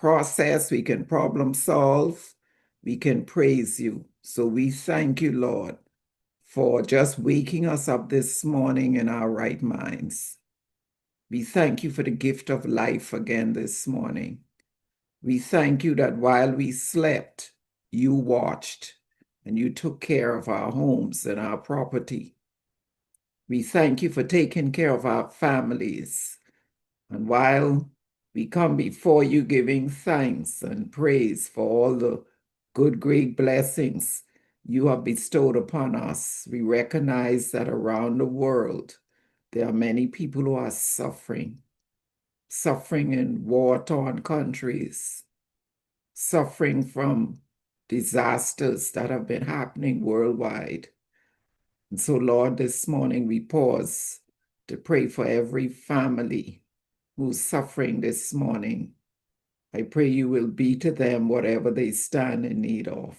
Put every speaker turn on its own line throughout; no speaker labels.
process, we can problem solve, we can praise you. So we thank you, Lord, for just waking us up this morning in our right minds. We thank you for the gift of life again this morning. We thank you that while we slept, you watched and you took care of our homes and our property. We thank you for taking care of our families. And while we come before you giving thanks and praise for all the good, great blessings you have bestowed upon us, we recognize that around the world, there are many people who are suffering in war-torn countries, suffering from disasters that have been happening worldwide. And so, Lord, this morning we pause to pray for every family who's suffering this morning. I pray you will be to them whatever they stand in need of.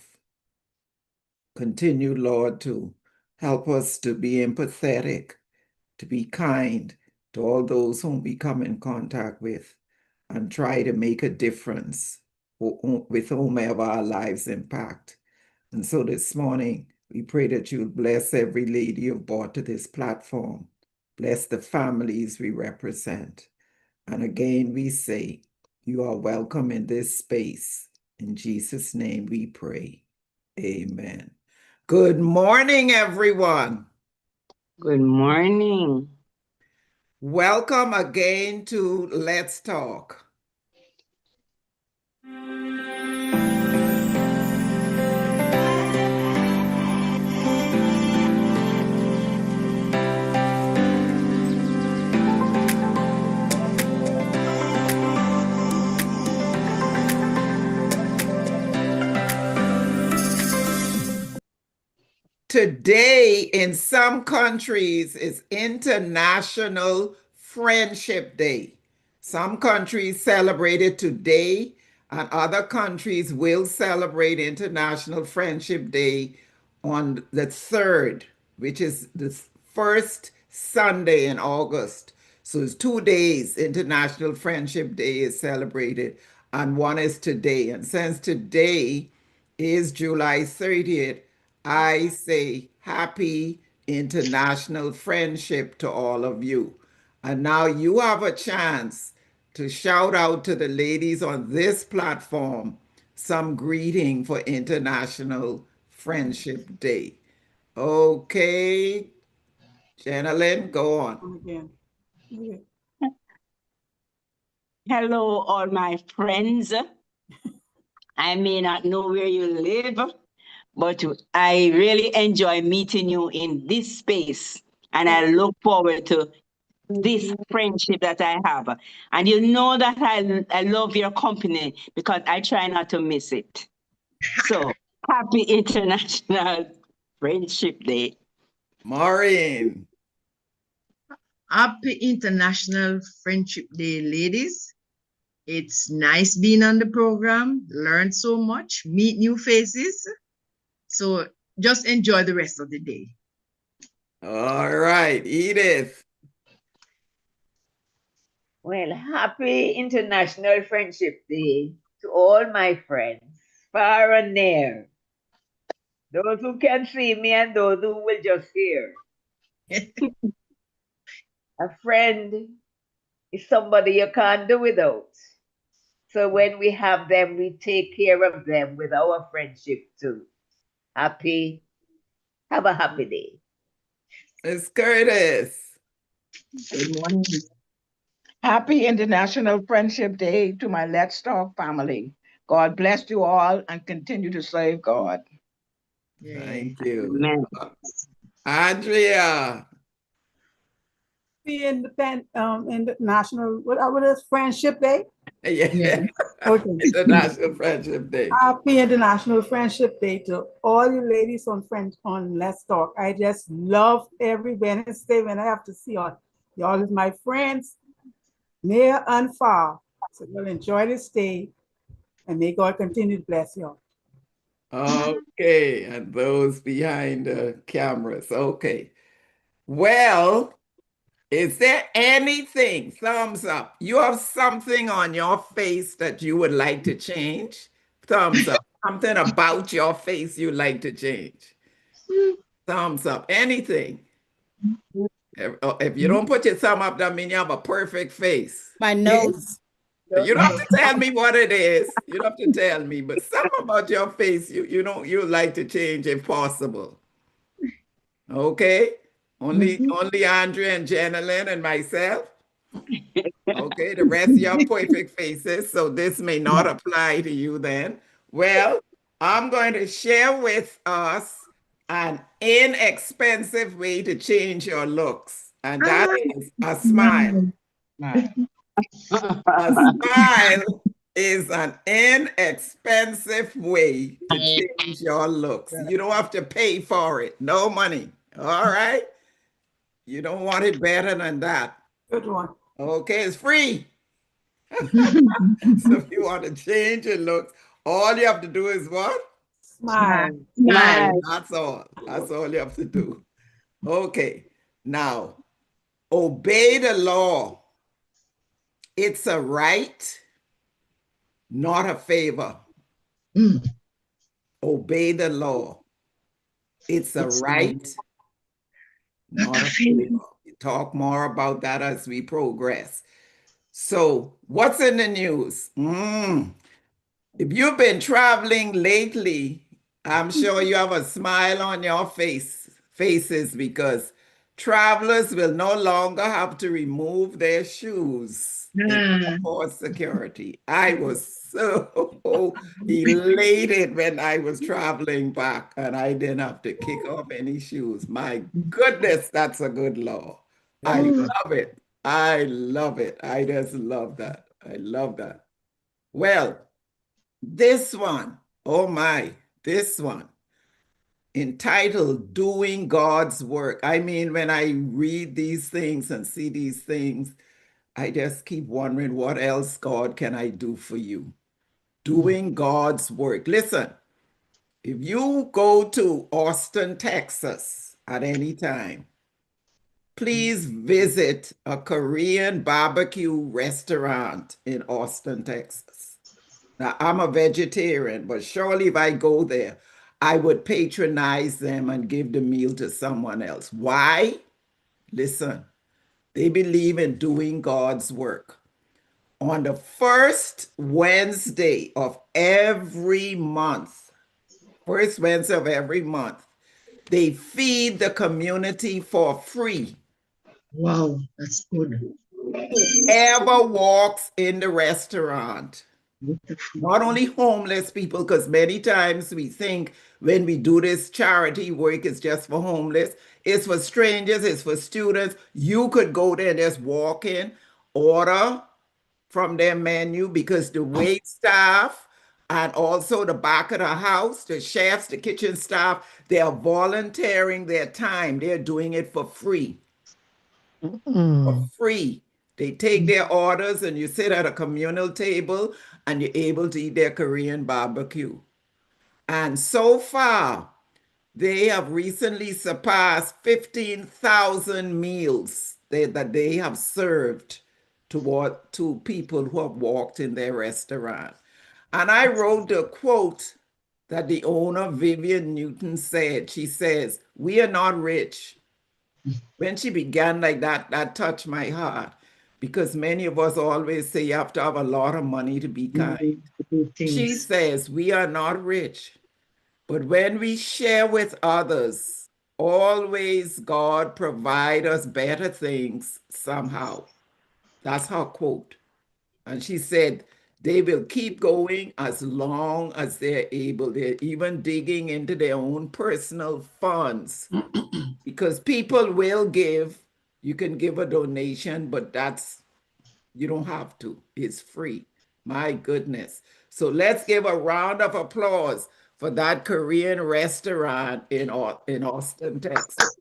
Continue, Lord, to help us to be empathetic, to be kind to all those whom we come in contact with, and try to make a difference with whomever our lives impact. And so this morning, we pray that you'll bless every lady you've brought to this platform. Bless the families we represent. And again, we say, you are welcome in this space. In Jesus' name we pray. Amen. Good morning, everyone.
Good morning.
Welcome again to Let's Talk. Today, in some countries, is International Friendship Day. Some countries celebrate it today, and other countries will celebrate International Friendship Day on the 3rd, which is the first Sunday in August. So it's 2 days International Friendship Day is celebrated, and one is today. And since today is July 30th, I say happy International Friendship to all of you. And now you have a chance to shout out to the ladies on this platform some greeting for International Friendship Day. Okay, Jenalyn, go on.
Hello, all my friends. I may not know where you live, but I really enjoy meeting you in this space. And I look forward to this friendship that I have. And you know that I love your company because I try not to miss it. So happy International Friendship Day.
Maureen.
Happy International Friendship Day, ladies. It's nice being on the program, learn so much, meet new faces. So just enjoy the rest of the day.
All right, Edith.
Well, happy International Friendship Day to all my friends, far and near. Those who can see me and those who will just hear. A friend is somebody you can't do without. So when we have them, we take care of them with our friendship too. Have a happy day.
Miss Curtis.
Good morning. Happy International Friendship Day to my Let's Talk family. God bless you all and continue to serve God.
Thank you.
Amen.
Andrea.
Happy International, what is Friendship Day?
Yeah.
Okay.
International Friendship Day.
Happy International Friendship Day to all you ladies on Let's Talk. I just love every Wednesday when I have to see y'all. Y'all is my friends, near and far. So you'll enjoy this day and may God continue to bless y'all.
Okay, and those behind the cameras. Okay. Well, Is there anything, thumbs up, you have something on your face that you would like to change? Thumbs up. Something about your face you'd like to change? Thumbs up. Anything. If you don't put your thumb up, that means you have a perfect face.
My nose.
You don't have to tell me what it is. You don't have to tell me, but something about your face you know you like to change if possible. Okay? Only Andrea and Jenilyn and myself. Okay, the rest of your perfect faces, so this may not apply to you then. Well, I'm going to share with us an inexpensive way to change your looks, and that is a smile. A smile is an inexpensive way to change your looks. You don't have to pay for it. No money. All right? You don't want it better than that.
Good one.
Okay, it's free. So if you want to change your looks, all you have to do is what?
Smile.
Smile.
That's all. That's all you have to do. Okay. Now, obey the law. It's a right, not a favor. Obey the law. It's a right, not a favor. We talk more about that as we progress. So, what's in the news? If you've been traveling lately, I'm sure you have a smile on your faces because travelers will no longer have to remove their shoes for security. I was so elated when I was traveling back and I didn't have to kick off any shoes. My goodness, that's a good law. I love it. I love it. I just love that. I love that. Well, this one, oh my, this one, entitled Doing God's Work. I mean, when I read these things and see these things, I just keep wondering, what else, God, can I do for you? Doing God's work. Listen, if you go to Austin, Texas at any time, please visit a Korean barbecue restaurant in Austin, Texas. Now, I'm a vegetarian, but surely if I go there, I would patronize them and give the meal to someone else. Why? Listen, they believe in doing God's work. On the first Wednesday of every month, they feed the community for free.
Wow, that's good.
Whoever walks in the restaurant, not only homeless people, because many times we think when we do this charity work, it's just for homeless. It's for strangers, it's for students. You could go there and just walk in, order from their menu, because the wait staff and also the back of the house, the chefs, the kitchen staff, they are volunteering their time. They're doing it for free. For free. They take their orders and you sit at a communal table and you're able to eat their Korean barbecue. And so far, they have recently surpassed 15,000 meals that they have served to people who have walked in their restaurant. And I wrote the quote that the owner, Vivian Newton, said. She says, "We are not rich." When she began like that, that touched my heart, because many of us always say you have to have a lot of money to be kind. She says, "We are not rich, but when we share with others, always God provide us better things somehow." That's her quote. And she said, they will keep going as long as they're able. They're even digging into their own personal funds because people will give. You can give a donation, but you don't have to. It's free. My goodness. So let's give a round of applause for that Korean restaurant in Austin, Texas.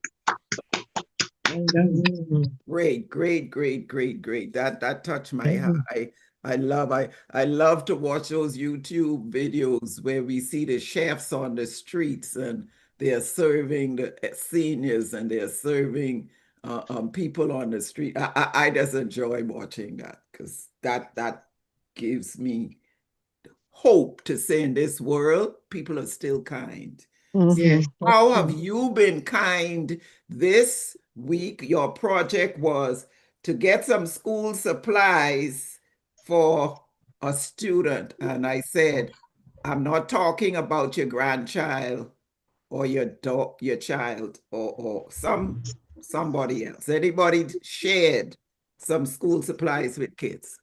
Great. That touched my heart. I love to watch those YouTube videos where we see the chefs on the streets and they're serving the seniors and they're serving people on the street. I just enjoy watching that because that gives me hope to say in this world, people are still kind.
Yes.
How have you been kind this week? Your project was to get some school supplies for a student. And I said, I'm not talking about your grandchild or your child or somebody else. Anybody shared some school supplies with kids?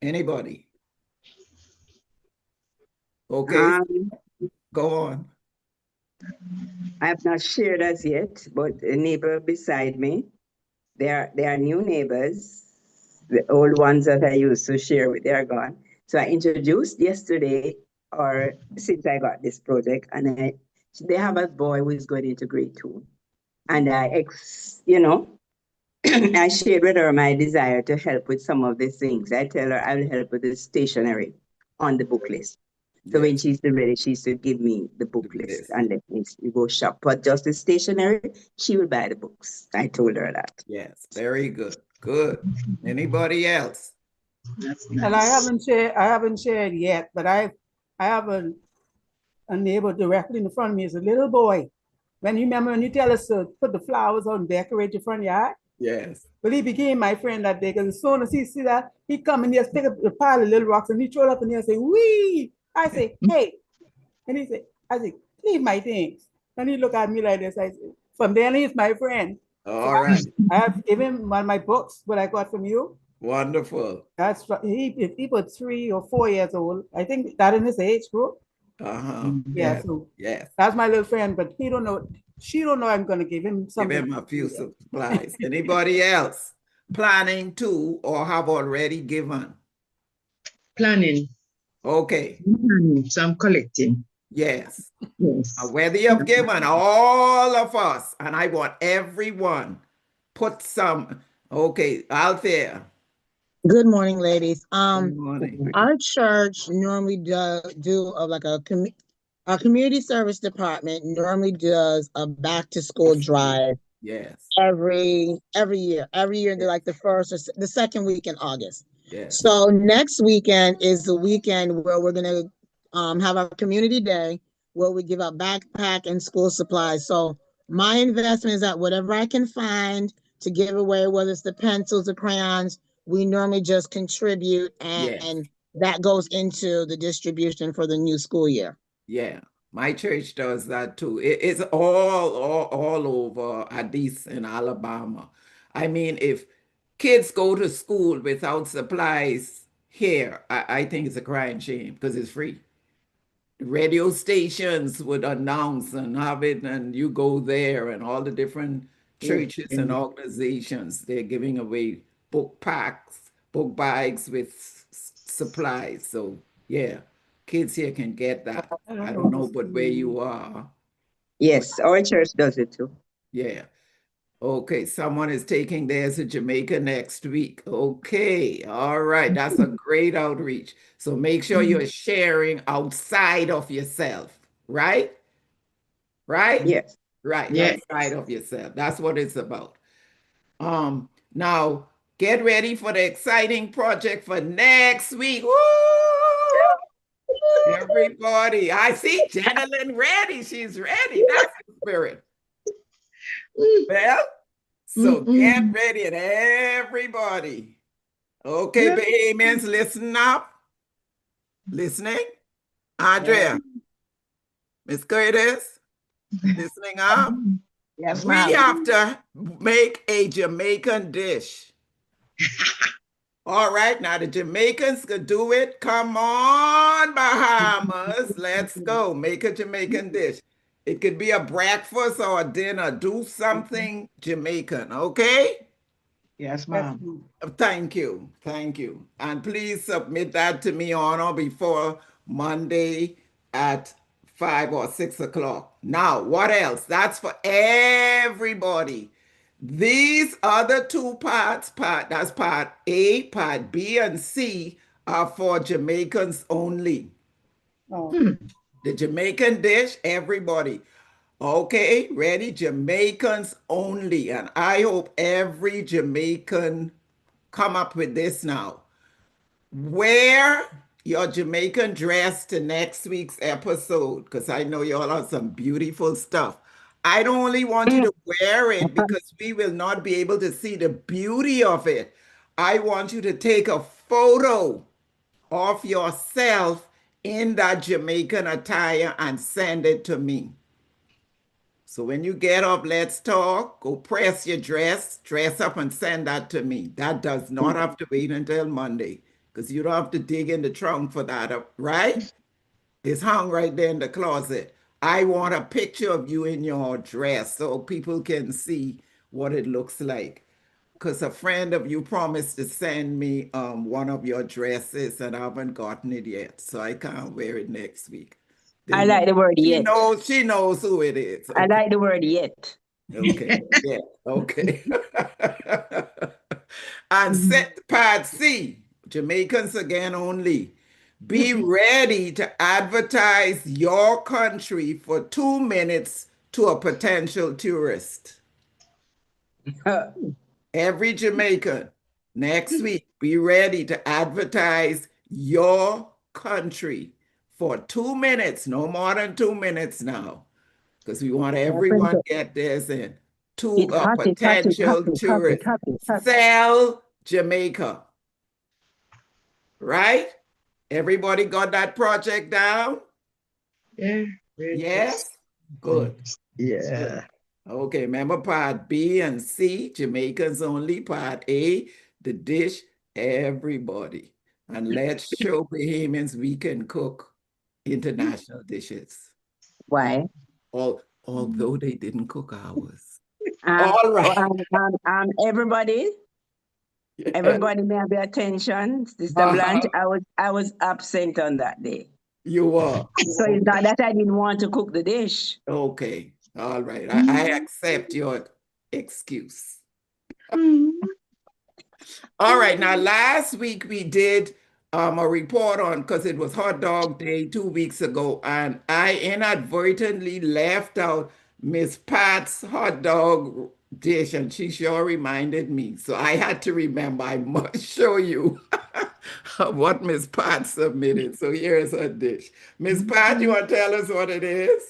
Anybody? Okay, go on.
I have not shared as yet, but a neighbor beside me, they are new neighbors. The old ones that I used to share with, they're gone. So I introduced yesterday, or since I got this project, and they have a boy who is going into grade 2. And I I shared with her my desire to help with some of these things. I tell her I will help with the stationery on the book list. So when she's ready, she's to give me the book list and let me go shop. But just the stationery, she will buy the books. I told her that.
Yes, very good. Good. Anybody else?
That's
And I
nice.
haven't shared yet, but I have a neighbor directly in front of me is a little boy. When you tell us to put the flowers on, decorate your front yard.
Yes.
But he became my friend that day because as soon as he see that, he come and just pick up a pile of little rocks and he throw it up in there and say, "Wee!" I say, "Hey," and he say, "I say, leave my things." And he look at me like this. I say, from then he's my friend.
All right.
I have given him one of my books, what I got from you.
Wonderful.
That's he was 3 or 4 years old. I think that in his age group.
Uh-huh.
Yeah,
Yes.
so
Yes.
that's my little friend, but he don't know. She don't know I'm gonna give him
Give
something.
him a few supplies. Anybody else planning to or have already given?
Planning.
Okay.
So I'm collecting.
Yes.
Yes.
Whether you've given, all of us, and I want everyone, put some, okay, out there.
Good morning, ladies.
Good morning.
Our church normally do a community service department normally does a back to school drive
Yes.
every year. Every year they're like the first or the second week in August.
Yes.
So next weekend is the weekend where we're gonna have our community day where we give out backpack and school supplies. So my investment is that whatever I can find to give away, whether it's the pencils or crayons, we normally just contribute and that goes into the distribution for the new school year.
Yeah, my church does that too. It's all over Addis in Alabama. I mean, if kids go to school without supplies here, I think it's a crying shame because it's free. Radio stations would announce and have it, and you go there, and all the different churches and organizations, they're giving away book packs, book bags with supplies. So, yeah, kids here can get that. I don't know, but where you are.
Yes, our church does it too.
Yeah. Okay, someone is taking theirs to Jamaica next week. Okay, all right, that's a great outreach. So make sure you're sharing outside of yourself, right? Right?
Yes.
Right,
Yes.
outside of yourself. That's what it's about. Now get ready for the exciting project for next week. Woo! Everybody, I see Janelyn ready. She's ready. That's the spirit. Well, so get ready, and everybody. Okay, Bahamians, listen up. Listening? Andrea, Miss Curtis, listening up?
Yes,
We
ma'am.
have to make a Jamaican dish. All right, now the Jamaicans could do it. Come on, Bahamas. Let's go. Make a Jamaican dish. It could be a breakfast or a dinner. Do something Jamaican, okay?
Yes, ma'am.
Thank you. Thank you. And please submit that to me on or before Monday at 5 or 6 o'clock. Now, what else? That's for everybody. These other two parts, that's part A, part B, and C, are for Jamaicans only.
Oh.
The Jamaican dish, everybody. Okay, ready? Jamaicans only. And I hope every Jamaican come up with this now. Wear your Jamaican dress to next week's episode because I know y'all have some beautiful stuff. I don't only want you to wear it because we will not be able to see the beauty of it. I want you to take a photo of yourself in that Jamaican attire and send it to me. So when you get up, let's talk, go press your dress up and send that to me. That does not have to wait until Monday because you don't have to dig in the trunk for that, right? It's hung right there in the closet. I want a picture of you in your dress so people can see what it looks like. Because a friend of you promised to send me one of your dresses and I haven't gotten it yet. So I can't wear it next week.
I like the word
She
yet.
knows who it is.
I like the word yet.
Okay, yeah, okay. And set part C, Jamaicans again only. Be ready to advertise your country for 2 minutes to a potential tourist. Every Jamaican, next week, be ready to advertise your country for 2 minutes, no more than 2 minutes now, because we want everyone to get this in to a potential tourist. Sell Jamaica. Right? Everybody got that project down?
Yeah.
Yes? Good.
Yeah.
Okay, remember part B and C, Jamaicans only. Part A, the dish, everybody. And let's show Bahamians we can cook international dishes.
Why?
Although they didn't cook ours. All right.
Everybody may have your attention. Sister Blanche, I was absent on that day.
You were.
So it's not that I didn't want to cook the dish.
Okay. All right. I accept your excuse. All right. Now, last week we did a report on, because it was hot dog day 2 weeks ago, and I inadvertently left out Miss Pat's hot dog dish, and she sure reminded me. So I had to remember, I must show you what Miss Pat submitted. So here's her dish. Miss Pat, you want to tell us what it is?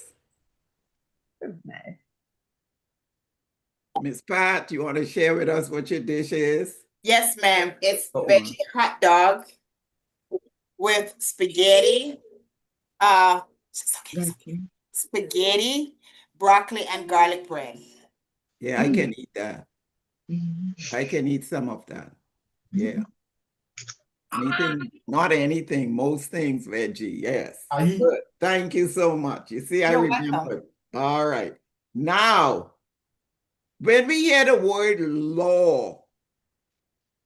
Miss Pat, you want to share with us what your dish is?
Yes, ma'am. It's veggie hot dog with spaghetti, spaghetti, broccoli, and garlic bread.
Yeah, I can eat that. I can eat some of that. Yeah. Not anything, most things veggie, yes. Good. Thank you so much. You see, I remember. All right. Now, when we hear the word law,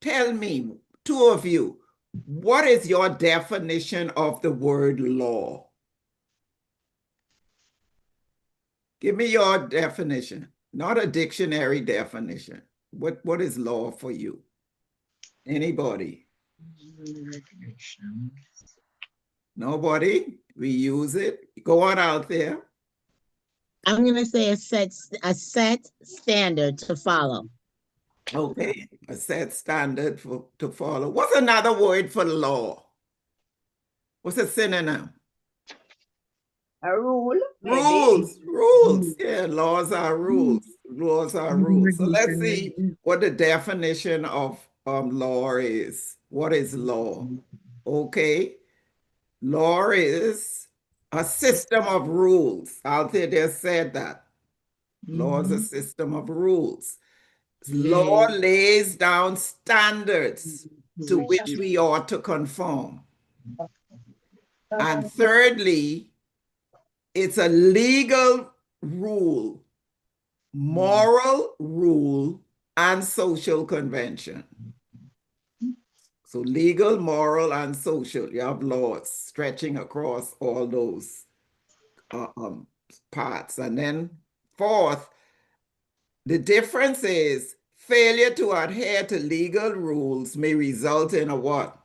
tell me, two of you, what is your definition of the word law? Give me your definition, not a dictionary definition. What is law for you? Anybody? Nobody? We use it. Go on out there.
I'm going to say a set standard to follow.
Okay, a set standard to follow. What's another word for law? What's a synonym?
A rule.
Rules. Yeah, laws are rules. Laws are rules. So let's see what the definition of law is. What is law? Okay. Law is a system of rules. Out there, they said that. Law is a system of rules. Law lays down standards to which we ought to conform. And thirdly, it's a legal rule, moral rule, and social convention. So legal, moral, and social. You have laws stretching across all those parts. And then fourth, the difference is failure to adhere to legal rules may result in a what?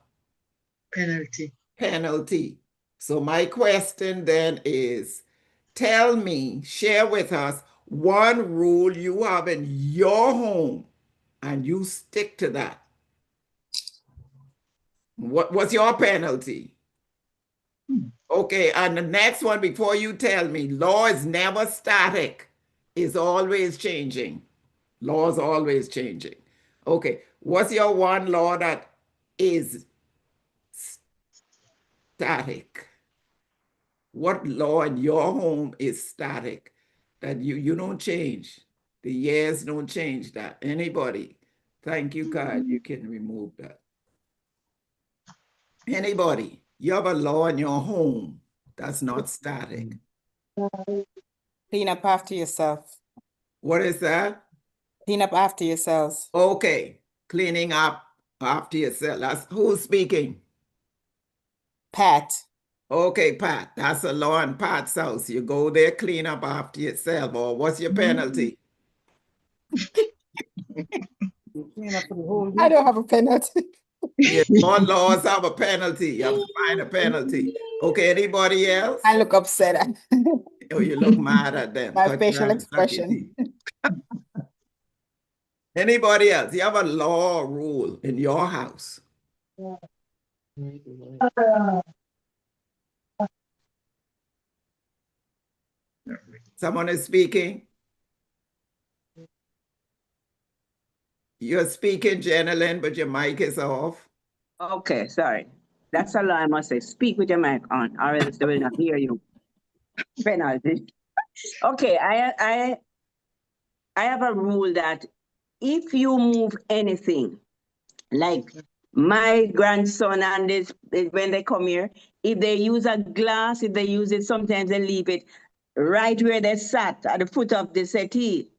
Penalty.
Penalty. So my question then is, tell me, share with us one rule you have in your home and you stick to that. What's your penalty? Okay, and the next one, before you tell me, law is never static. It's always changing. Law is always changing. Okay, what's your one law that is static? What law in your home is static that you don't change? The years don't change that. Anybody? Thank you, God. You can remove that. Anybody? You have a law in your home that's not static.
Clean up after yourself.
What is that?
Clean up after yourselves.
Okay, cleaning up after yourself. That's who's speaking.
Pat.
Okay, Pat, that's a law in Pat's house. You go there, clean up after yourself, or what's your penalty?
Clean up for the whole
I
week.
don't have a penalty.
Yeah, all laws have a penalty. You have to find a penalty. Okay, anybody else?
I look upset.
Oh, you look mad at them.
My
Cut
facial
your- suck your
expression.
teeth. Anybody else? You have a law or rule in your house? Someone is speaking? You're speaking, Jenilyn, but your mic is off.
Okay, sorry. That's a law I must say. Speak with your mic on, or else they will not hear you. Penalty. Okay, I have a rule that if you move anything, like my grandson and this, when they come here, if they use a glass, if they use it, sometimes they leave it right where they sat at the foot of the settee.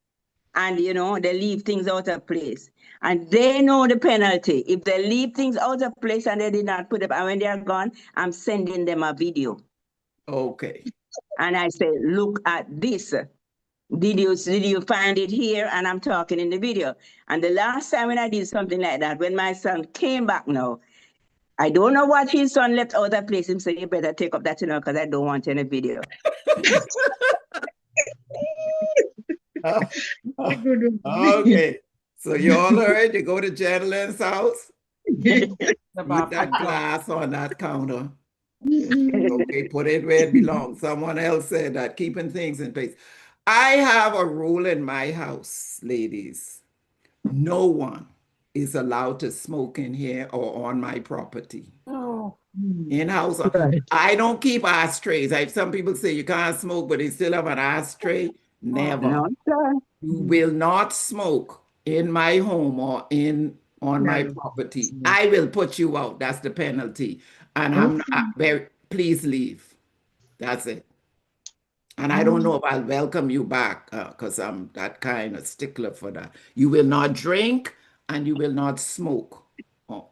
And, you know, they leave things out of place. And they know the penalty. If they leave things out of place and they did not put it, and when they are gone, I'm sending them a video.
Okay.
And I say, look at this. Did you find it here? And I'm talking in the video. And the last time when I did something like that, when my son came back now, I don't know what his son left out of place. Him say, you better take up that, you know, because I don't want any video.
Okay. So you all heard, you go to Jenilyn's house, put that glass on that counter. Okay, put it where it belongs. Someone else said that, keeping things in place. I have a rule in my house, ladies. No one is allowed to smoke in here or on my property.
Oh.
In-house. I don't keep ashtrays. Some people say you can't smoke, but they still have an ashtray. Never.
No, sir.
You will not smoke in my home or on my property. I will put you out. That's the penalty. And I'm not very, please leave. That's it. And I don't know if I'll welcome you back because I'm that kind of stickler for that. You will not drink and you will not smoke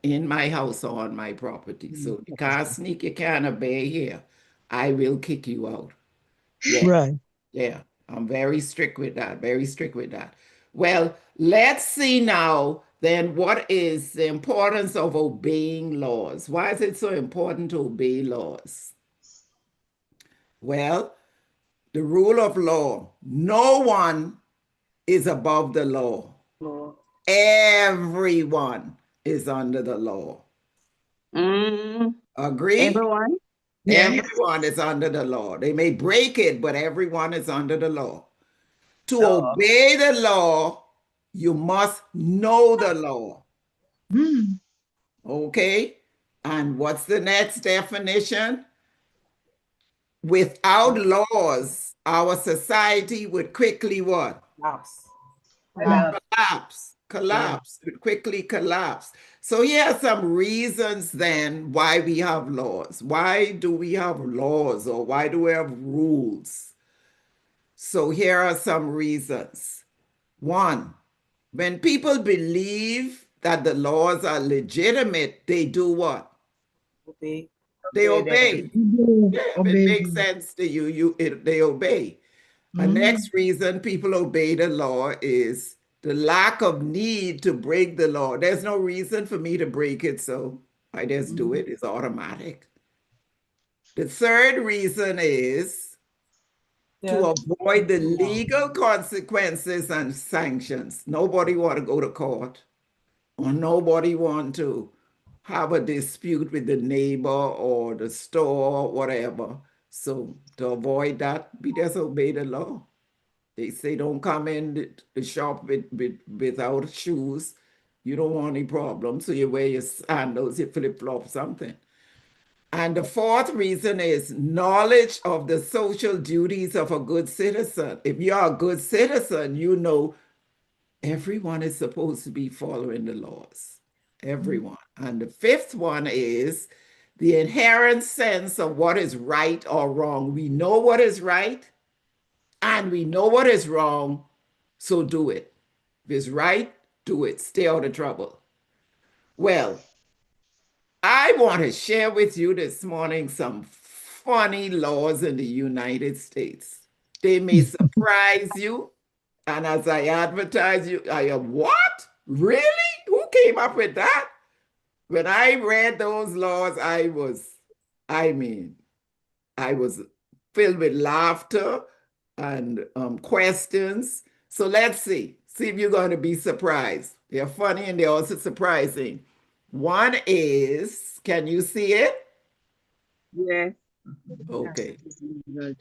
in my house or on my property. So you can't sneak your can of beer here. I will kick you out. Yeah.
Right.
Yeah. I'm very strict with that. Very strict with that. Well, let's see now then what is the importance of obeying laws? Why is it so important to obey laws? Well, the rule of law, no one is above the law. Everyone is under the law. Agree?
Everyone?
Everyone is under the law. They may break it, but everyone is under the law. To obey the law, you must know the law. Okay? And what's the next definition? Without laws, our society would quickly what? Collapse. Would quickly collapse. So here are some reasons then why we have laws. Why do we have laws or why do we have rules? So here are some reasons. One, when people believe that the laws are legitimate, they do what?
Obey.
They obey. Yeah, if it makes sense to you, they obey. The next reason people obey the law is the lack of need to break the law. There's no reason for me to break it, so I just do it. It's automatic. The third reason is to
Yes.
avoid the legal consequences and sanctions. Nobody want to go to court, or nobody want to have a dispute with the neighbor or the store or whatever. So to avoid that, we just obey the law. They say don't come in the shop without shoes. You don't want any problems, so you wear your sandals, your flip-flop, something. And the fourth reason is knowledge of the social duties of a good citizen. If you're a good citizen, you know everyone is supposed to be following the laws. Everyone. And the fifth one is the inherent sense of what is right or wrong. We know what is right and we know what is wrong, so do it. If it's right, do it. Stay out of trouble. Well, I want to share with you this morning some funny laws in the United States. They may surprise you. And as I advertise you, I am, what? Really? Who came up with that? When I read those laws, I was filled with laughter and questions. So let's see if you're going to be surprised. They're funny and they're also surprising. One is, can you see it?
Yes.
Okay.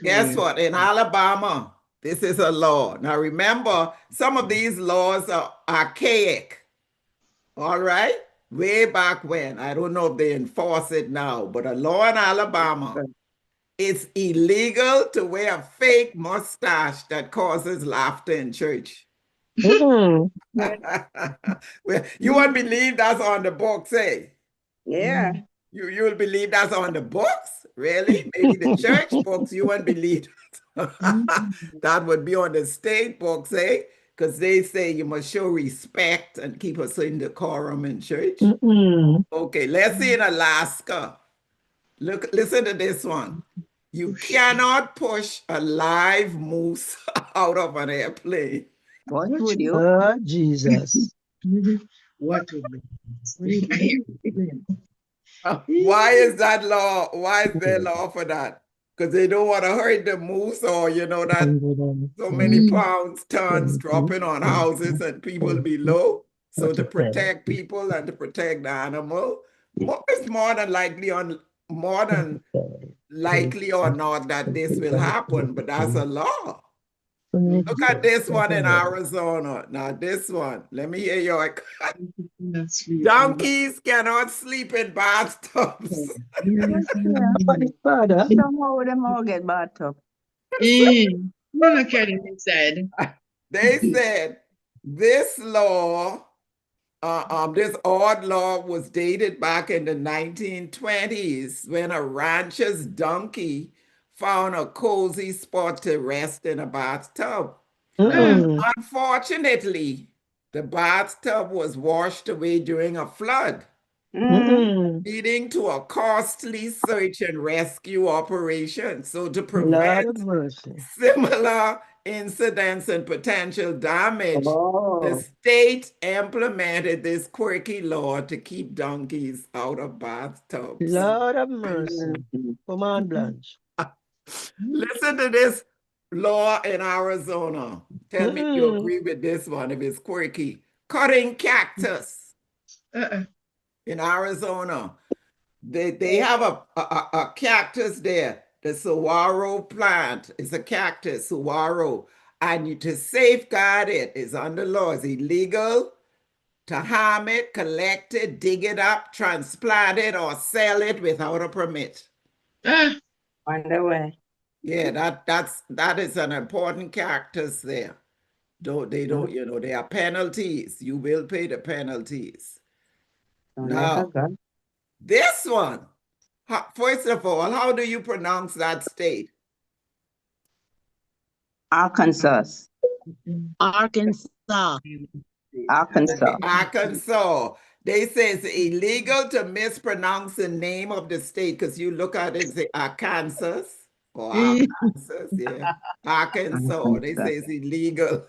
Guess what? In Alabama, this is a law. Now remember, some of these laws are archaic. All right? Way back when. I don't know if they enforce it now, but a law in Alabama, it's illegal to wear a fake mustache that causes laughter in church. Well, you won't believe that's on the books, eh?
Yeah.
You'll believe that's on the books? Really? Maybe the church books, you won't believe that would be on the state books, eh? Because they say you must show respect and keep us in decorum in church. Okay, let's see in Alaska. Listen to this one. You cannot push a live moose out of an airplane.
What would you?
Oh, Jesus.
What would be?
Why is that law? Why is there law for that? Because they don't want to hurt the moose, or that so many pounds, tons dropping on houses and people below. So to protect people and to protect the animal, it's more than likely or not that this will happen, but that's a law. Look at this one in Arizona. Now this one, let me hear your donkeys cannot sleep in bathtubs.
Somehow them all get bathtub.
No kidding inside.
They said this law, this odd law was dated back in the 1920s when a rancher's donkey found a cozy spot to rest in a bathtub. Unfortunately, the bathtub was washed away during a flood, leading to a costly search and rescue operation. So to prevent similar incidents and potential damage, the state implemented this quirky law to keep donkeys out of bathtubs.
Lord of mercy. Come on, Blanche.
Listen to this law in Arizona. Tell me if you agree with this one, if it's quirky. Cutting cactus. In Arizona, they have a cactus there. The saguaro plant is a cactus, saguaro. And to safeguard it is under law. It's illegal to harm it, collect it, dig it up, transplant it, or sell it without a permit.
Wonder why.
Yeah, that is an important cactus there. There are penalties. You will pay the penalties. Now, this one, first of all, how do you pronounce that state?
Arkansas.
Arkansas.
Arkansas.
They say it's illegal to mispronounce the name of the state because you look at it and say Arkansas or Arkansas, yeah. Arkansas. They say it's illegal.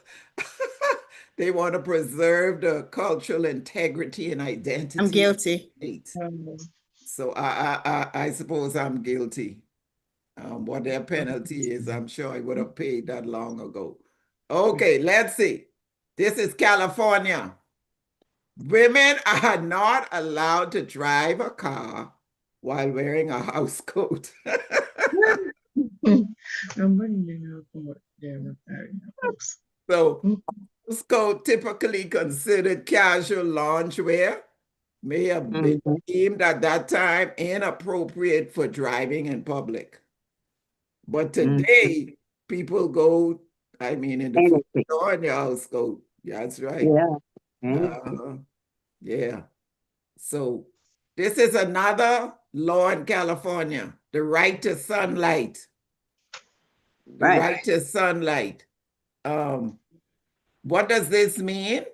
They want to preserve the cultural integrity and identity.
I'm guilty.
So I suppose I'm guilty. what their penalty is. I'm sure I would have paid that long ago. Okay, let's see. This is California. Women are not allowed to drive a car while wearing a house coat. So, house coat, typically considered casual loungewear, may have been deemed at that time inappropriate for driving in public. But today, people go, I mean, in the store in your house coat. That's right. Yeah. So this is another law in California, the right to sunlight. The right to sunlight. What does this mean?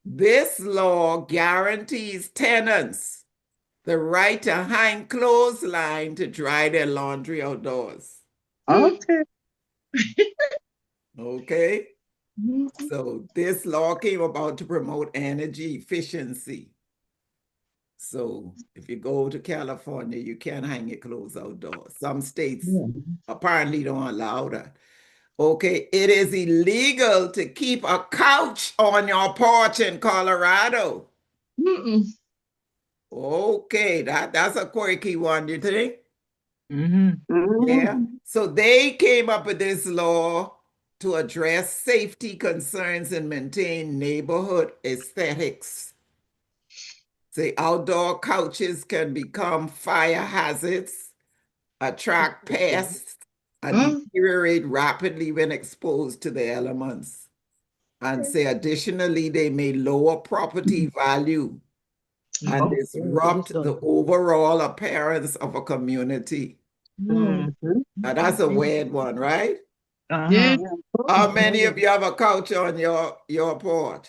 This law guarantees tenants the right to hang clothesline to dry their laundry outdoors.
Okay.
Okay. So this law came about to promote energy efficiency. So if you go to California, you can't hang your clothes outdoors. Some states apparently don't allow that. Okay, it is illegal to keep a couch on your porch in Colorado. Okay, that's a quirky one, you think? Yeah. So they came up with this law to address safety concerns and maintain neighborhood aesthetics. Say outdoor couches can become fire hazards, attract pests, and deteriorate rapidly when exposed to the elements. And say additionally, they may lower property value and disrupt the overall appearance of a community. Now that's a weird one, right?
Yeah.
How many of you have a couch on your porch?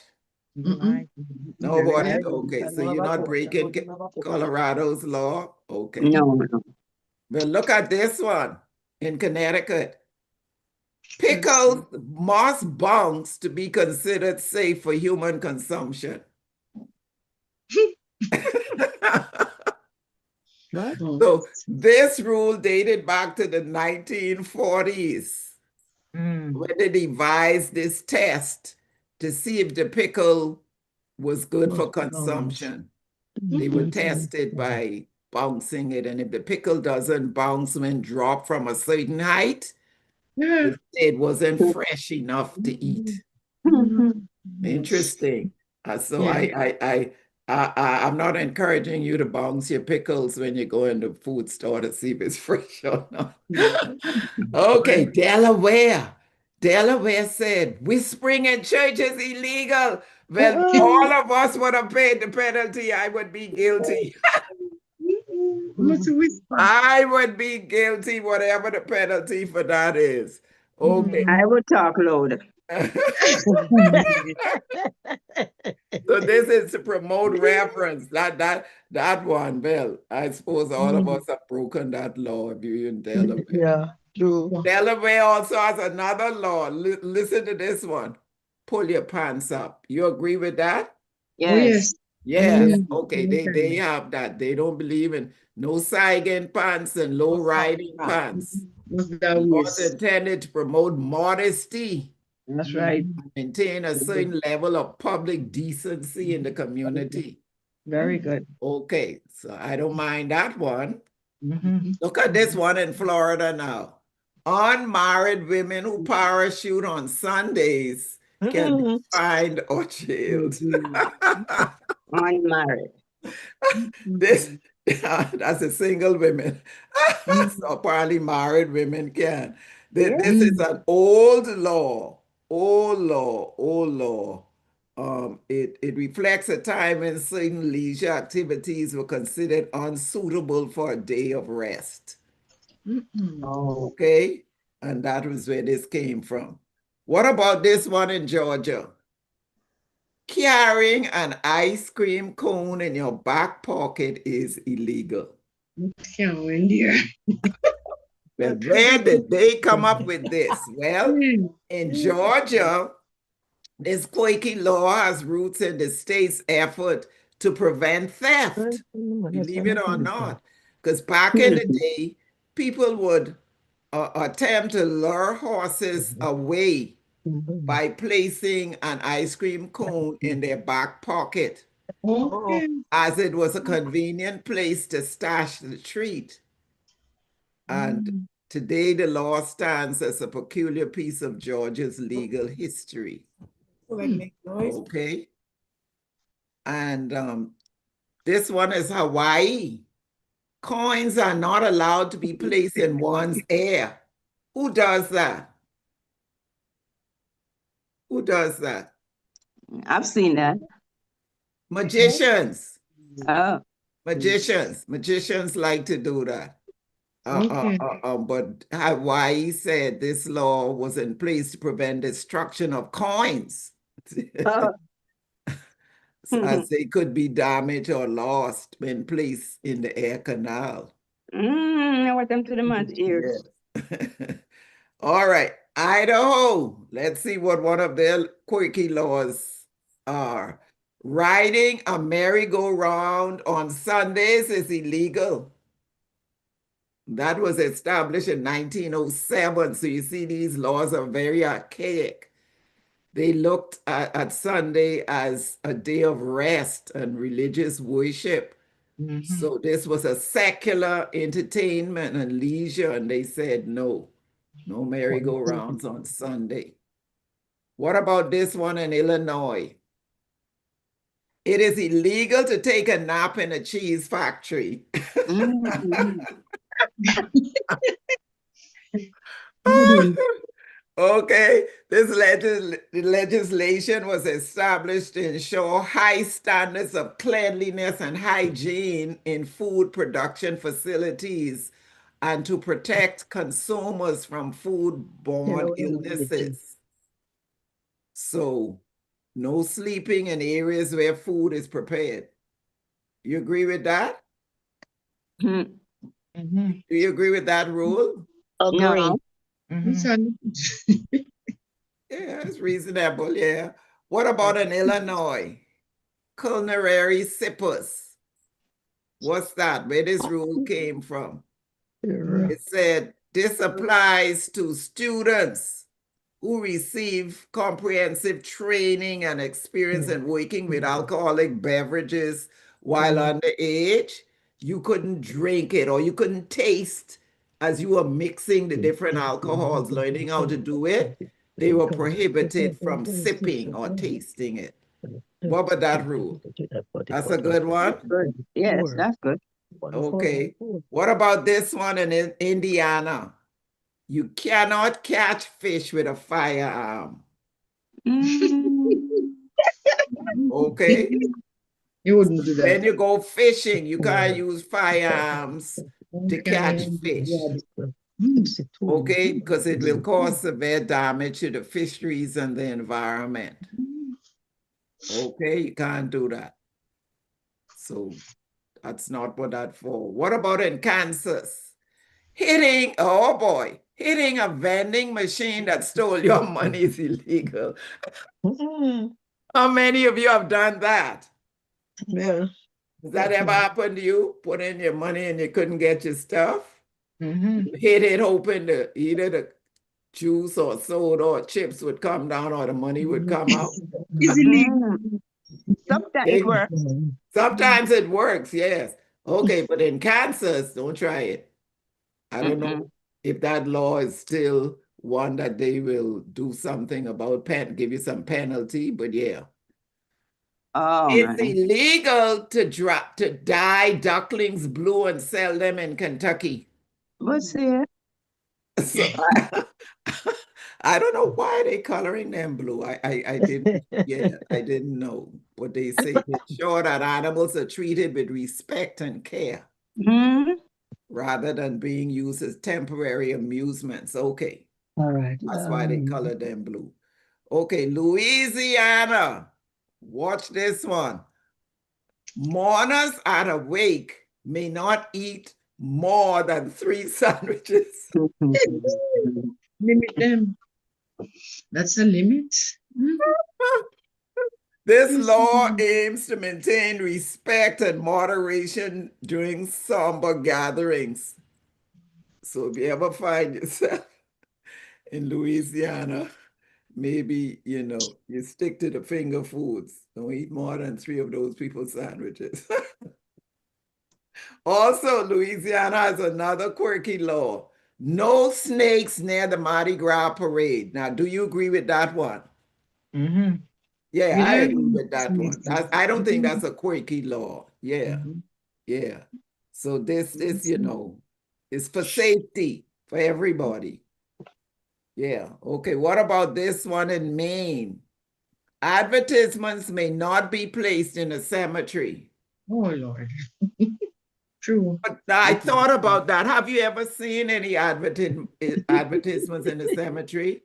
Nobody. Okay, so you're not breaking Colorado's law? Okay.
No.
Well, look at this one in Connecticut. Pickles must bounce to be considered safe for human consumption. So this rule dated back to the 1940s when they devised this test to see if the pickle was good for consumption. They would test it by bouncing it, and if the pickle doesn't bounce when dropped from a certain height, it wasn't fresh enough to eat. Interesting. So I'm not encouraging you to bounce your pickles when you go in the food store to see if it's fresh or not. Okay, Delaware. Delaware said whispering in church is illegal. Well, all of us would have paid the penalty. I would be guilty. I would be guilty, whatever the penalty for that is. Okay.
I will talk louder.
So this is to promote reverence. That one, Bill. I suppose all of us have broken that law if you're in Delaware.
Yeah, true.
Delaware also has another law. Listen to this one. Pull your pants up. You agree with that?
Yes.
Yes. Okay, they have that. They don't believe in no sagging pants and low riding pants. It was intended to promote modesty.
That's right.
Maintain a certain level of public decency in the community.
Very good.
Okay, so I don't mind that one. Look at this one in Florida now. Unmarried women who parachute on Sundays can be fined or jailed.
Unmarried.
That's a single women. So apparently married women can. This is an old law. Old law. It reflects a time when certain leisure activities were considered unsuitable for a day of rest. Okay, and that was where this came from. What about this one in Georgia? Carrying an ice cream cone in your back pocket is illegal. Well, where did they come up with this? Well, in Georgia, this quirky law has roots in the state's effort to prevent theft, believe it or not. Because back in the day, people would attempt to lure horses away by placing an ice cream cone in their back pocket,
Okay.
as it was a convenient place to stash the treat. And today the law stands as a peculiar piece of Georgia's legal history.
Like make noise.
Okay. And this one is Hawaii. Coins are not allowed to be placed in one's ear. Who does that? Who does that?
I've seen that.
Magicians.
Oh.
Magicians like to do that.
Okay.
But Hawaii said this law was in place to prevent destruction of coins,
Oh.
as they could be damaged or lost when placed in the air canal.
I want them to the man's ears.
Yes. All right, Idaho. Let's see what one of their quirky laws are. Riding a merry-go-round on Sundays is illegal. That was established in 1907. So you see, these laws are very archaic. They looked at Sunday as a day of rest and religious worship. So this was a secular entertainment and leisure, and they said no merry-go-rounds on Sunday. What about this one in Illinois? It is illegal to take a nap in a cheese factory. Okay, this legislation was established to ensure high standards of cleanliness and hygiene in food production facilities and to protect consumers from foodborne illnesses. So, no sleeping in areas where food is prepared. You agree with that? Do you agree with that rule?
Agree.
No.
Yeah, it's reasonable, yeah. What about in Illinois? Culinary sippers. What's that? Where this rule came from? It said this applies to students who receive comprehensive training and experience in working with alcoholic beverages while underage. You couldn't drink it or you couldn't taste as you were mixing the different alcohols, learning how to do it. They were prohibited from sipping or tasting it. What about that rule? That's a good one?
Good. Yes, that's good.
Okay. What about this one in Indiana? You cannot catch fish with a firearm. Okay.
You wouldn't do that.
When you go fishing, you can't use firearms to catch fish. Okay, because it will cause severe damage to the fisheries and the environment. Okay, you can't do that. So that's not what that's for. What about in Kansas? Hitting a vending machine that stole your money is illegal. How many of you have done that?
Yeah.
Has that ever happened to you? Put in your money and you couldn't get your stuff? You hit it open, either the juice or soda or chips would come down or the money would come out.
Sometimes it works.
Sometimes it works, yes. Okay, but in Kansas, don't try it. I don't know if that law is still one that they will do something about, give you some penalty, but yeah.
Oh,
It's illegal to dye ducklings blue and sell them in Kentucky.
What's it?
So I don't know why they coloring them blue. I didn't know. But they say to ensure that animals are treated with respect and care rather than being used as temporary amusements. Okay.
All right.
That's why they color them blue. Okay, Louisiana. Watch this one. Mourners at a wake may not eat more than 3 sandwiches.
Limit them. That's a limit.
This law aims to maintain respect and moderation during somber gatherings. So if you ever find yourself in Louisiana, maybe, you stick to the finger foods. Don't eat more than 3 of those people's sandwiches. Also, Louisiana has another quirky law. No snakes near the Mardi Gras parade. Now, do you agree with that one?
Mm-hmm.
Yeah,
We
I
don't
agree
need
with that one.
snakes.
I don't think that's a quirky law. Yeah,
Mhm.
yeah. So this is, it's for safety for everybody. Yeah, okay. What about this one in Maine? Advertisements may not be placed in a cemetery.
Oh, Lord. True.
But I thought about that. Have you ever seen any advertisements in the cemetery?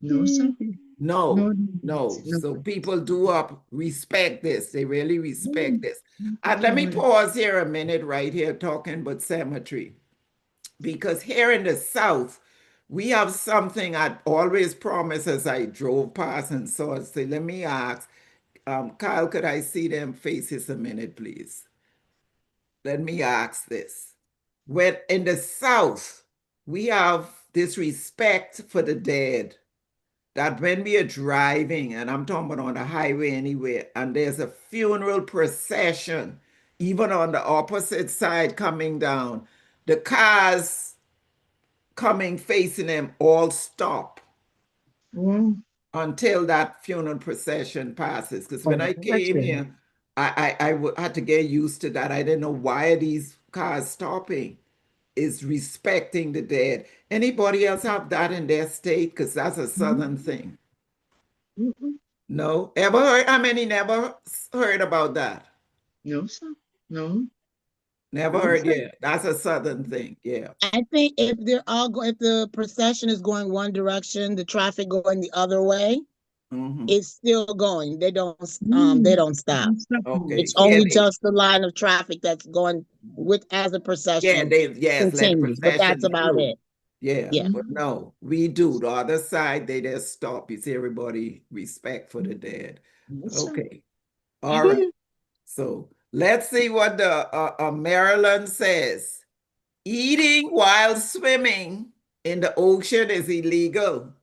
No, sir.
No,
No,
no.
no.
So people do respect this. They really respect this. And let me
Mm.
pause here a minute right here talking about cemetery. Because here in the South, we have something I always promise as I drove past and saw it. Say, let me ask, Kyle, could I see them faces a minute, please? Let me ask this. When in the South, we have this respect for the dead, that when we are driving, and I'm talking about on the highway anywhere, and there's a funeral procession, even on the opposite side coming down, the cars coming facing them all stop
Wow.
until that funeral procession passes. Because when
Oh,
I
that's
came
good.
here, I had to get used to that. I didn't know why are these cars stopping. Is respecting the dead. Anybody else have that in their state? Because that's a Southern thing.
Mm-mm.
No? Ever heard? How many never heard about that?
No, sir. No.
Never
No,
heard,
sir.
yeah. That's a Southern thing, yeah.
I think if if the procession is going one direction, the traffic going the other way,
Mhm.
it's still going. They don't stop.
Don't stop.
Okay.
It's
Yeah,
only just the line of traffic that's going with as the
yeah,
procession
yes, let the
continues, but
procession
that's about
through.
it.
Yeah,
Yeah.
but no, we do. The other side, they just stop. You see everybody respect for the dead.
Yes, sir.
Okay. All right. So let's see what the Maryland says. Eating while swimming in the ocean is illegal.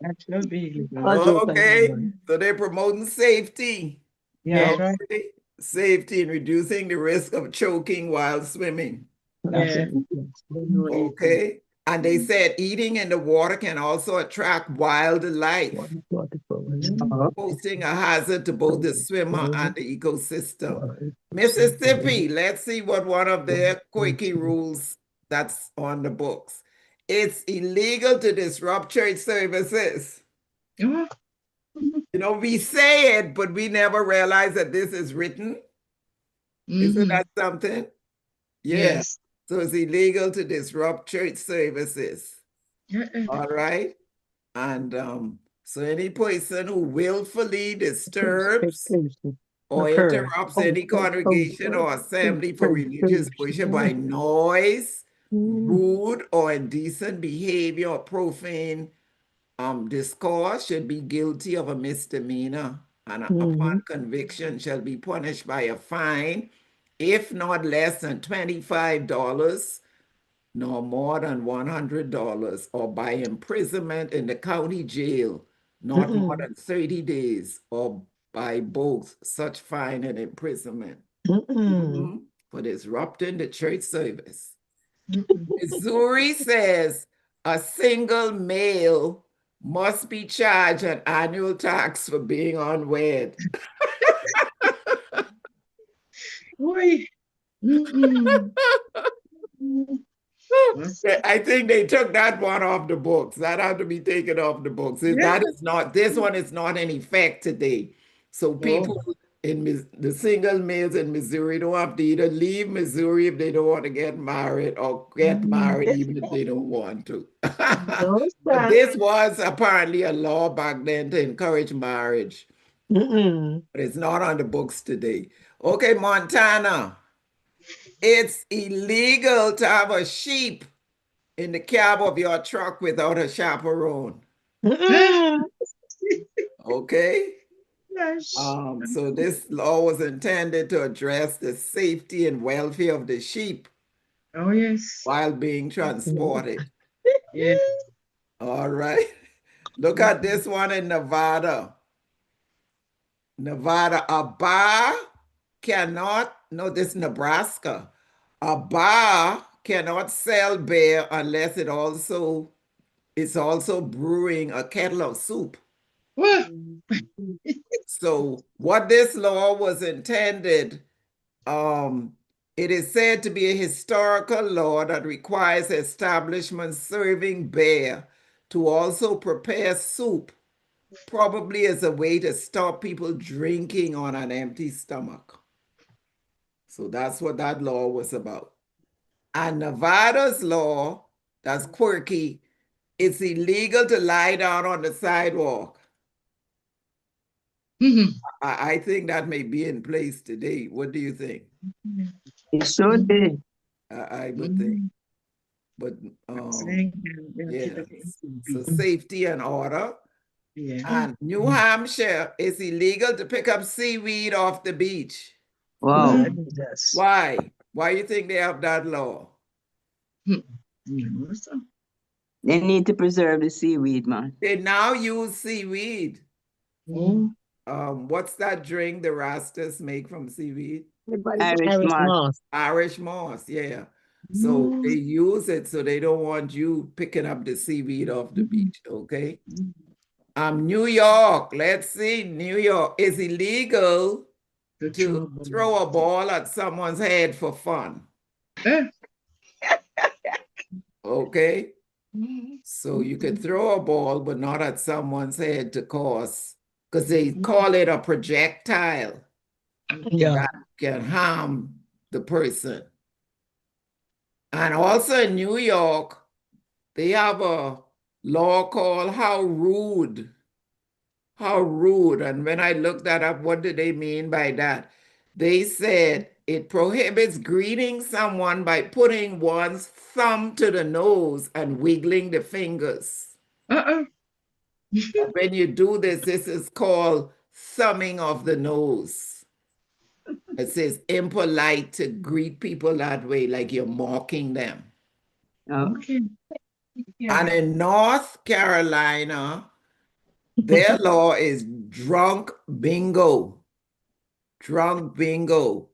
That should be illegal.
Okay, so they're promoting safety.
Yeah,
Yes.
that's right.
Okay, safety and reducing the risk of choking while swimming.
That's
Yeah.
it.
Okay, and they said eating in the water can also attract wildlife, posing a hazard to both the swimmer and the ecosystem. Mississippi, let's see what one of their quickie rules that's on the books. It's illegal to disrupt church services.
Oh,
We say it, but we never realize that this is written. Isn't
mhm.
that something? Yeah.
Yes.
So it's illegal to disrupt church services.
Yeah.
All right. And so any person who willfully disturbs or interrupts any congregation or assembly for religious worship by noise, rude or indecent behavior or profane discourse should be guilty of a misdemeanor, and upon conviction shall be punished by a fine, if not less than $25, nor more than $100, or by imprisonment in the county jail, not more than 30 days, or by both such fine and imprisonment for disrupting the church service. Missouri says a single male must be charged an annual tax for being unwed.
Boy. Mm-mm.
I think they took that one off the books. That had to be taken off the books. That is not, this one is not in effect today. So people in the single males in Missouri don't have to either leave Missouri if they don't want to get married, or get married even if they don't want to. But this was apparently a law back then to encourage marriage. But it's not on the books today. Okay, Montana. It's illegal to have a sheep in the cab of your truck without a chaperone. Okay?
Yes.
So this law was intended to address the safety and welfare of the sheep
Oh, yes.
while being transported.
Yeah.
All right. Look at this one in Nevada. Nevada, a bar cannot, no, this Nebraska. A bar cannot sell beer unless it's also brewing a kettle of soup.
What?
So what this law was intended, it is said to be a historical law that requires establishments serving beer to also prepare soup, probably as a way to stop people drinking on an empty stomach. So that's what that law was about. And Nevada's law, that's quirky, it's illegal to lie down on the sidewalk.
Mhm.
I think that may be in place today. What do you think?
It should be.
I would think. But yeah, so safety and order.
Yeah.
And New Hampshire, it's illegal to pick up seaweed off the beach.
Wow.
Why? Why do you think they have that law?
They need to preserve the seaweed, man.
They now use seaweed.
Oh.
What's that drink the Rastas make from seaweed?
Irish moss.
Irish moss, yeah. So they use it so they don't want you picking up the seaweed off the beach, okay? New York, let's see, New York, it's illegal to throw a ball at someone's head for fun. Okay? So you could throw a ball, but not at someone's head to cause, because they call it a projectile.
Yeah.
That can harm the person. And also in New York, they have a law called How Rude. How rude. And when I looked that up, what do they mean by that? They said it prohibits greeting someone by putting one's thumb to the nose and wiggling the fingers. When you do this, this is called thumbing of the nose. It says impolite to greet people that way, like you're mocking them.
Okay.
And in North Carolina, their law is drunk bingo. Drunk bingo.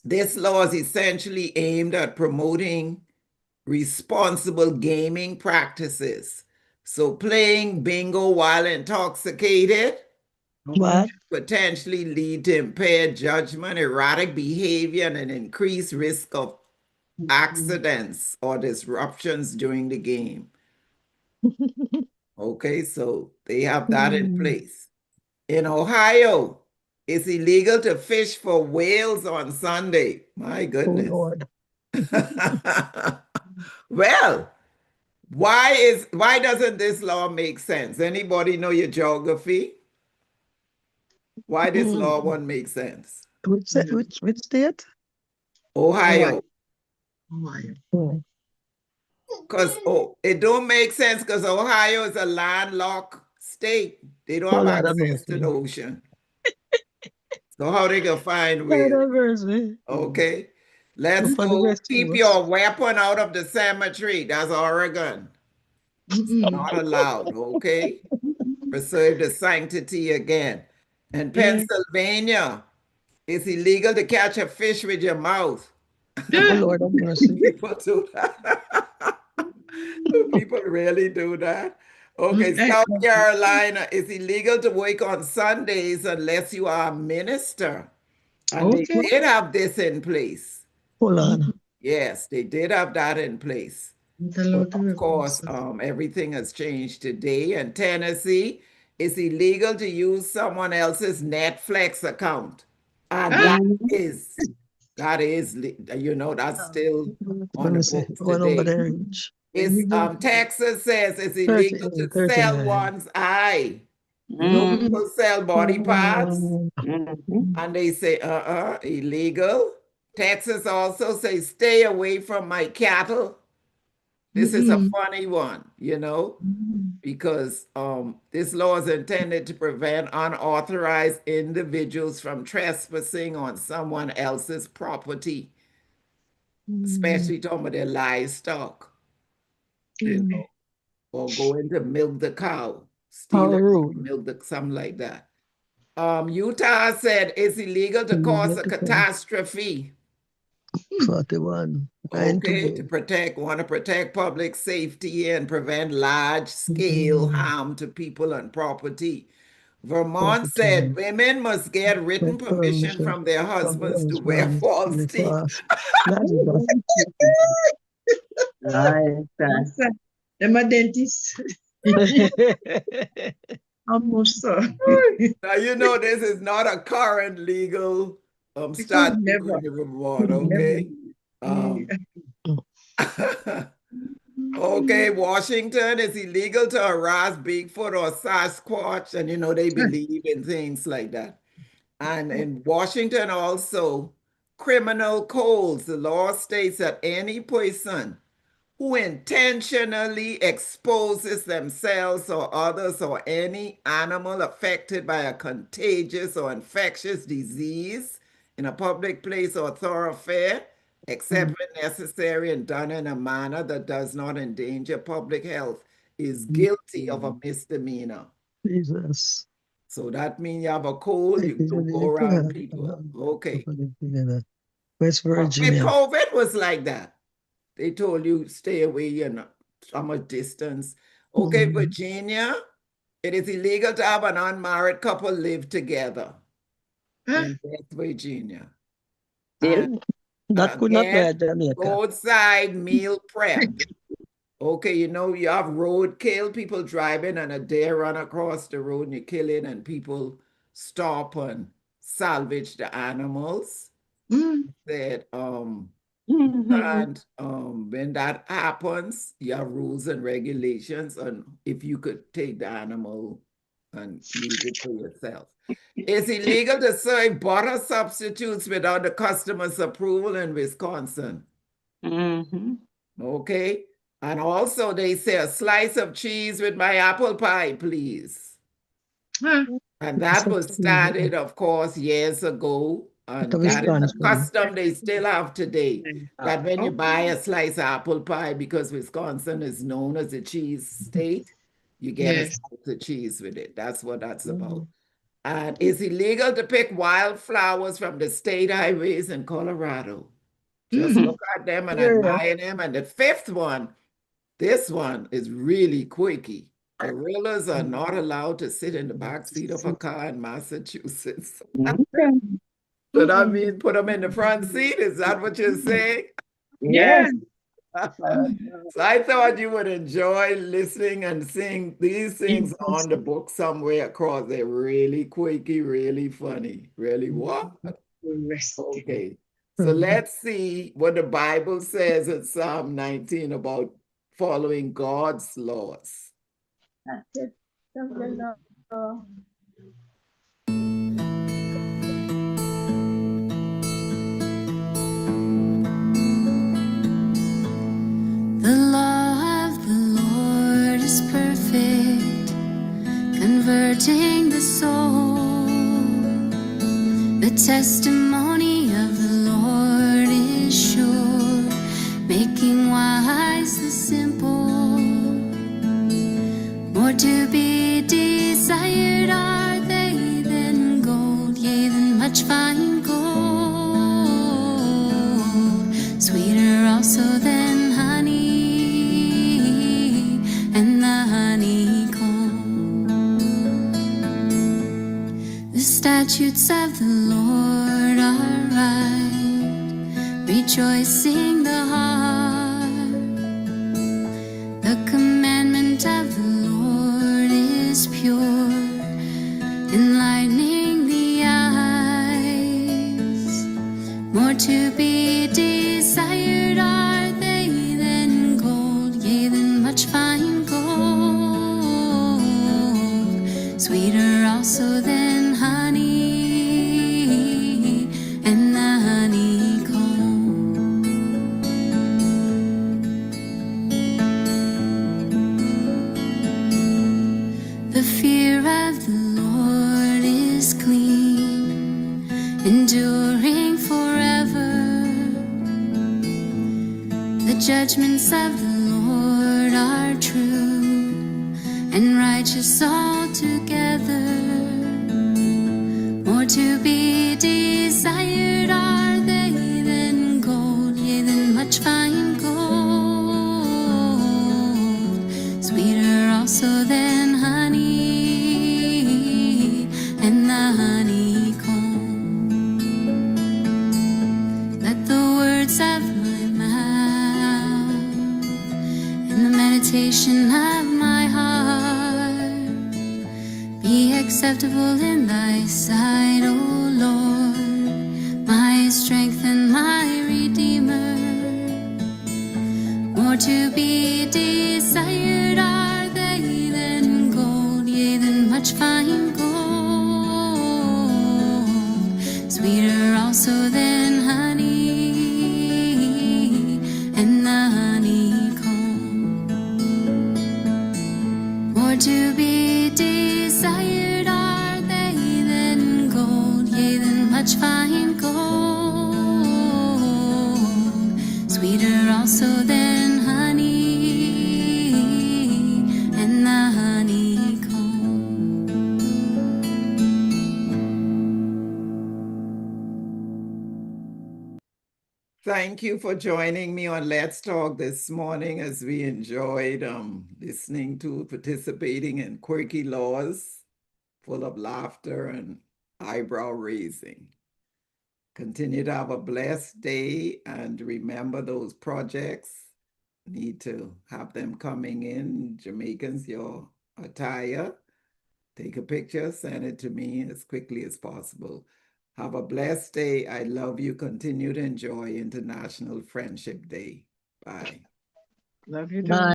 This law is essentially aimed at promoting responsible gaming practices. So playing bingo while intoxicated
What?
potentially lead to impaired judgment, erratic behavior, and an increased risk of accidents or disruptions during the game. Okay, so they have that in place. In Ohio, it's illegal to fish for whales on Sunday. My goodness.
Oh, Lord.
Well, why doesn't this law make sense? Anybody know your geography? Why this law won't make sense?
Which state?
Ohio.
Ohio.
Because it don't make sense because Ohio is a landlocked state. They don't have access to the ocean. So how they gonna find whales? Okay. Let's go. Keep your weapon out of the cemetery. That's Oregon. Not allowed, okay? Preserve the sanctity again. In Pennsylvania, it's illegal to catch a fish with your mouth.
Oh, Lord have mercy.
People do that. Do people really do that? Okay, South Carolina, it's illegal to work on Sundays unless you are a minister. And they did have this in place.
Hold on.
Yes, they did have that in place. But of course, everything has changed today. In Tennessee, it's illegal to use someone else's Netflix account. And that is, you know, that's still on the books today. Texas says it's illegal to sell one's eye. People sell body parts, and they say, illegal. Texas also says, stay away from my cattle. This is a funny one, you know, because this law is intended to prevent unauthorized individuals from trespassing on someone else's property, especially talking about their livestock, you know, or going to milk the cow, steal it, milk something like that. Utah said it's illegal to cause a catastrophe.
41.
Okay, want to protect public safety and prevent large-scale harm to people and property. Vermont said women must get written permission from their husbands to wear false teeth.
I'm a dentist. Almost so.
Now, you know, this is not a current legal statute in Vermont, okay? Okay, Washington, it's illegal to harass Bigfoot or Sasquatch, and you know, they believe in things like that. And in Washington also, criminal codes, the law states that any person who intentionally exposes themselves or others or any animal affected by a contagious or infectious disease in a public place or thoroughfare, except when necessary and done in a manner that does not endanger public health, is guilty of a misdemeanor.
Jesus.
So that means you have a cold, you don't go around people. Okay.
West Virginia.
If COVID was like that, they told you stay away, you know, from a distance. Okay, Virginia, it is illegal to have an unmarried couple live together in West Virginia. And
that could not be at Jamaica.
Roadside meal prep. Okay, you know, you have roadkill, people driving and a deer run across the road and you kill it and people stop and salvage the animals. That and when that happens, you have rules and regulations on if you could take the animal and use it for yourself. It's illegal to serve butter substitutes without the customer's approval in Wisconsin. Okay. And also they say a slice of cheese with my apple pie, please. And that was started, of course, years ago. And that is a custom they still have today. That when you buy a slice of apple pie, because Wisconsin is known as a cheese state, you get a slice of cheese with it. That's what that's about. And it's illegal to pick wildflowers from the state highways in Colorado. Just look at them and admire them. And the fifth one, this one is really quirky. Gorillas are not allowed to sit in the back seat of a car in Massachusetts. So that means put them in the front seat? Is that what you're saying?
Yes.
So I thought you would enjoy listening and seeing these things on the book somewhere across. They're really quirky, really funny. Really what? Okay. So let's see what the Bible says in Psalm 19 about following God's laws.
The law of the Lord is perfect, converting the soul. The testimony of the Lord is sure, making wise the simple. More to be desired are they than gold, yea, than much fine gold. Sweeter also than honey and the honeycomb. The statutes of the Lord are right, rejoicing the heart. The commandment of the Lord is pure, enlightening the eyes. More to be desired are they than gold, yea, than much fine gold. Sweeter also than honey and the honeycomb. judgments of the Lord are true and righteous altogether. More to be desired are they than gold, yea, than much fine gold. Sweeter also than honey and the honeycomb. Let the words of my mouth and the meditation of my heart be acceptable in thy sight, O Lord, my strength and my redeemer. More to be desired are they than gold, yea, than much fine gold. Sweeter also than honey and the honeycomb. More to be desired are they than gold, yea, than much fine gold. Sweeter also than honey and the honeycomb.
Thank you for joining me on Let's Talk this morning as we enjoyed listening to, participating in quirky laws full of laughter and eyebrow raising. Continue to have a blessed day, and remember those projects. Need to have them coming in. Jamaicans, your attire. Take a picture, send it to me as quickly as possible. Have a blessed day. I love you. Continue to enjoy International Friendship Day. Bye.
Love you too.
Bye.